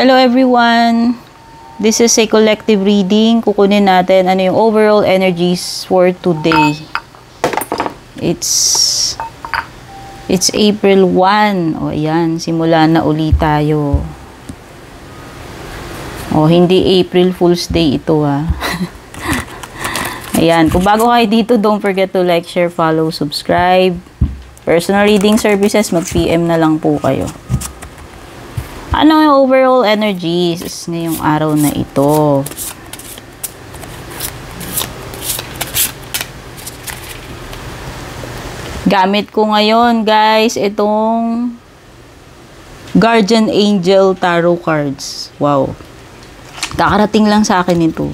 Hello everyone! This is a collective reading. Kukunin natin ano yung overall energies for today. It's April 1. O ayan, simula na ulit tayo. O hindi April Fool's Day ito Ayan, kung bago kayo dito, don't forget to like, share, follow, subscribe. Personal reading services, mag-PM na lang po kayo. Ano yung overall energies ngayong araw na ito? Gamit ko ngayon, guys, itong Guardian Angel Tarot Cards. Wow. Kakarating lang sa akin ito.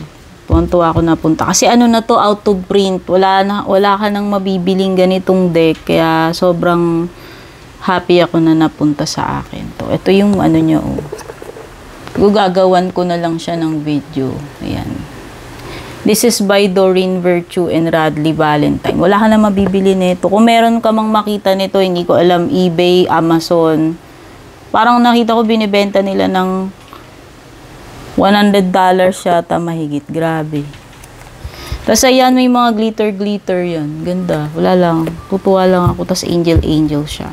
Tuwan-tuwa ako napunta. Kasi ano na to, out of print. Wala ka nang mabibiling ganitong deck. Kaya sobrang happy ako na napunta sa akin to. Ito yung ano niya, gagawan ko na lang siya ng video. Ayan. This is by Doreen Virtue and Radley Valentine. Wala ka na mabibili nito. Kung meron ka mang makita nito, hindi ko alam, eBay, Amazon. Parang nakita ko binibenta nila ng $100 yata mahigit. Grabe. Tapos ayan, may mga glitter yan. Ganda. Wala lang. Tutuwa lang ako. Tapos angel siya.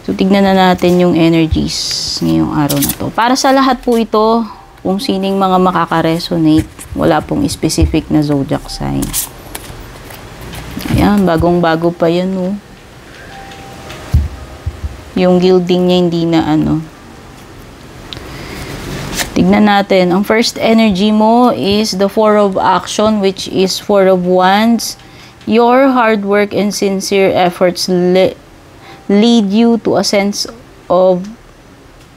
So, tignan na natin yung energies ngayong araw na to. Para sa lahat po ito, kung sining mga makaka-resonate, wala pong specific na zodiac sign. Ayan, bagong-bago pa yan, Yung gilding niya hindi na Tignan natin. Ang first energy mo is the Four of Action, which is Four of Wands. Your hard work and sincere efforts lead you to a sense of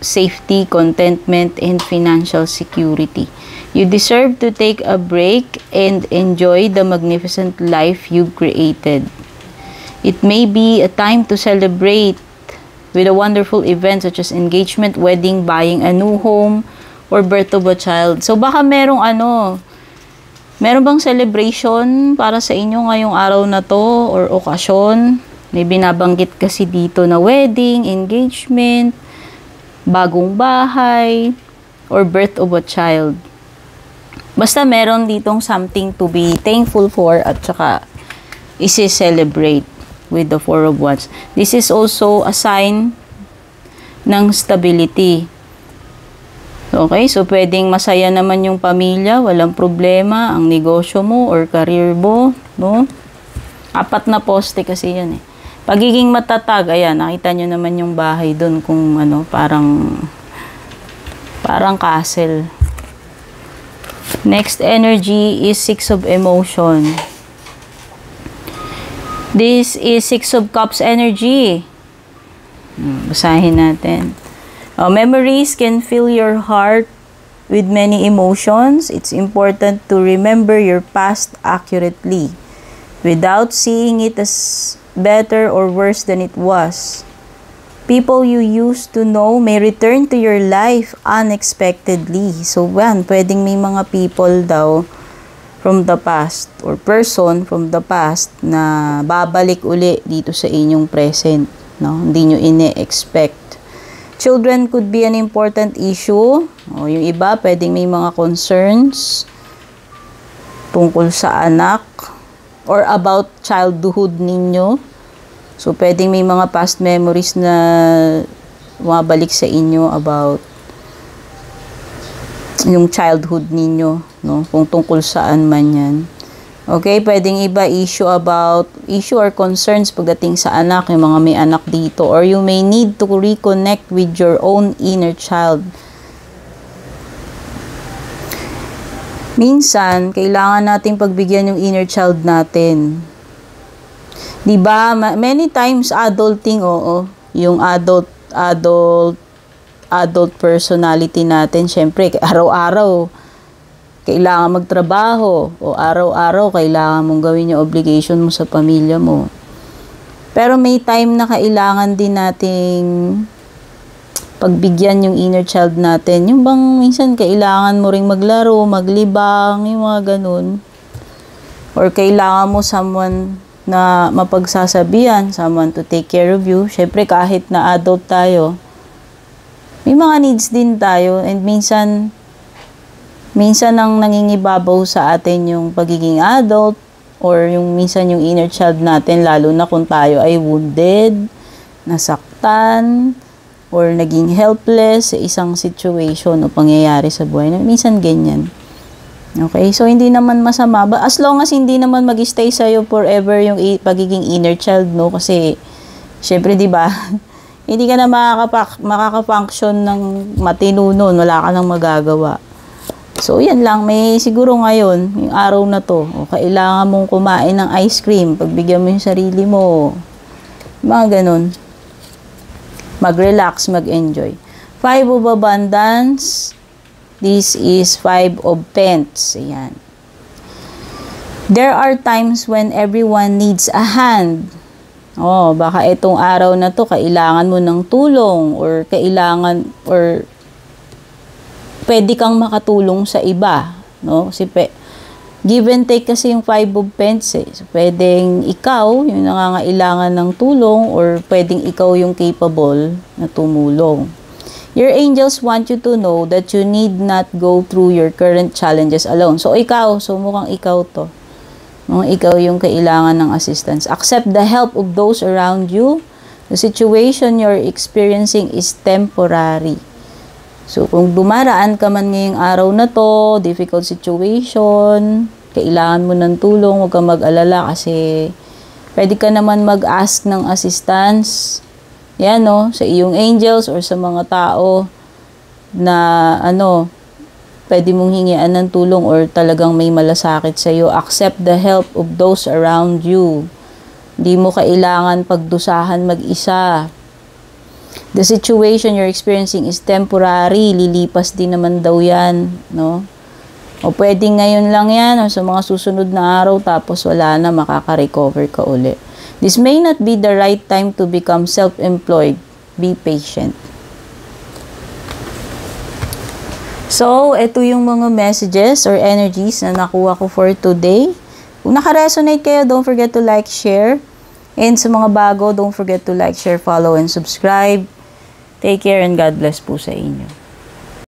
safety, contentment, and financial security. You deserve to take a break and enjoy the magnificent life you created. It may be a time to celebrate with a wonderful event such as engagement, wedding, buying a new home, or birth of a child. So, baka meron bang celebration para sa inyo ngayong araw na to or okasyon? May binabanggit kasi dito na wedding, engagement, bagong bahay, or birth of a child. Basta meron ditong something to be thankful for at saka isi-celebrate with the Four of Wands. This is also a sign ng stability. Okay, so pwedeng masaya naman yung pamilya, walang problema, ang negosyo mo or career mo, no? 4 na poste kasi yan Pagiging matatag, ayan, nakita nyo naman yung bahay doon kung parang castle. Next energy is Six of Emotion. This is Six of Cups energy. Basahin natin. Memories can fill your heart with many emotions. It's important to remember your past accurately without seeing it as better or worse than it was. People you used to know may return to your life unexpectedly. So, pwedeng may mga people daw from the past or person from the past na babalik uli dito sa inyong present. No? Hindi nyo ine-expect. Children could be an important issue. Yung iba, pwedeng may mga concerns tungkol sa anak or about childhood ninyo. So, pwedeng may mga past memories na bumabalik sa inyo about yung childhood ninyo, no? Kung tungkol saan man yan. Okay, pwedeng iba issue or concerns pagdating sa anak, yung mga may anak dito. Or you may need to reconnect with your own inner child. Minsan, kailangan nating pagbigyan yung inner child natin. Diba? Many times, adulting, yung adult personality natin, syempre, araw-araw, kailangan magtrabaho, o araw-araw, kailangan mong gawin yung obligation mo sa pamilya mo. Pero may time na kailangan din nating pagbigyan yung inner child natin. Yung bang minsan kailangan mo ring maglaro, maglibang, yung mga ganun. Or kailangan mo someone na mapagsasabihan, someone to take care of you. Syempre, kahit na adult tayo, may mga needs din tayo, and minsan ang nangingibabaw sa atin yung pagiging adult, or yung minsan yung inner child natin, lalo na kung tayo ay wounded, nasaktan, or naging helpless sa isang situation o pangyayari sa buhay. Minsan ganyan. Okay? So, hindi naman masama. As long as hindi naman mag-stay sa'yo forever yung pagiging inner child, no? Kasi, syempre, di ba, hindi ka na makaka-function ng matino nun. Wala ka nang magagawa. So, yan lang. May siguro ngayon, yung araw na to, kailangan mong kumain ng ice cream. Pagbigyan mo yung sarili mo. Mga ganun. Mag-relax, mag-enjoy. 5 of Abundance. This is 5 of Pence. Ayan. There are times when everyone needs a hand. Oh, baka itong araw na to, kailangan mo ng tulong, or pwede kang makatulong sa iba, no? Kasi give and take kasi yung 5 of Pence, eh. So, pwedeng ikaw yung nangangailangan ng tulong, or pwedeng ikaw yung capable na tumulong. Your angels want you to know that you need not go through your current challenges alone. So, mukhang ikaw to. Ikaw yung kailangan ng assistance. Accept the help of those around you. The situation you're experiencing is temporary. So, kung dumaraan ka man ngayong araw na to, difficult situation, kailangan mo ng tulong, huwag kang mag-alala kasi pwede ka naman mag-ask ng assistance. Yan, no? Sa iyong angels or sa mga tao na, pwede mong hingian ng tulong or talagang may malasakit sa iyo. Accept the help of those around you. Hindi mo kailangan pagdusahan mag-isa. The situation you're experiencing is temporary. Lilipas din naman daw yan, no? O pwedeng ngayon lang yan o sa mga susunod na araw tapos wala na, makaka-recover ka uli. This may not be the right time to become self-employed. Be patient. So, ito yung mga messages or energies na nakuha ko for today. Kung naka-resonate kayo, don't forget to like, share. And sa mga bago, don't forget to like, share, follow, and subscribe. Take care and God bless po sa inyo.